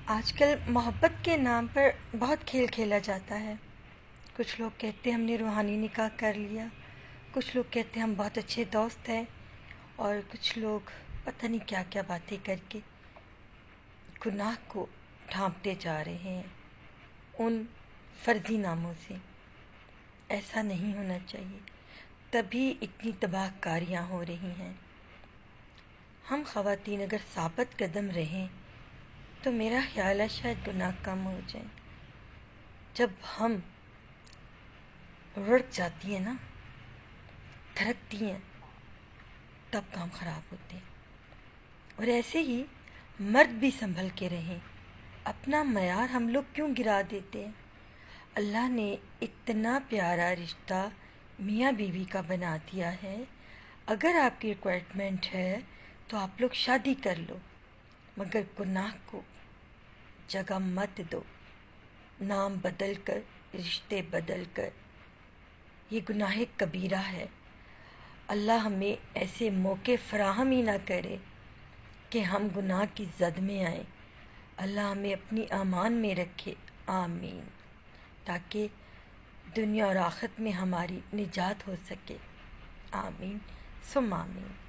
آج کل محبت کے نام پر بہت کھیل کھیلا جاتا ہے۔ کچھ لوگ کہتے ہیں ہم نے روحانی نکاح کر لیا، کچھ لوگ کہتے ہیں ہم بہت اچھے دوست ہیں، اور کچھ لوگ پتہ نہیں کیا کیا باتیں کر کے گناہ کو ڈھانپتے جا رہے ہیں ان فرضی ناموں سے۔ ایسا نہیں ہونا چاہیے، تبھی اتنی تباہ کاریاں ہو رہی ہیں۔ ہم خواتین اگر ثابت قدم رہیں تو میرا خیال ہے شاید گناہ کم ہو جائیں۔ جب ہم رڑک جاتی ہیں نا، تھرکتی ہیں، تب کام خراب ہوتے ہیں۔ اور ایسے ہی مرد بھی سنبھل کے رہیں، اپنا معیار ہم لوگ کیوں گرا دیتے ہیں؟ اللہ نے اتنا پیارا رشتہ میاں بیوی کا بنا دیا ہے، اگر آپ کی ریکوائرمنٹ ہے تو آپ لوگ شادی کر لو، مگر گناہ کو جگہ مت دو، نام بدل کر، رشتے بدل کر۔ یہ گناہ کبیرہ ہے۔ اللہ ہمیں ایسے موقع فراہم ہی نہ کرے کہ ہم گناہ کی زد میں آئیں۔ اللہ ہمیں اپنی امان میں رکھے، آمین، تاکہ دنیا اور آخرت میں ہماری نجات ہو سکے، آمین ثم آمین۔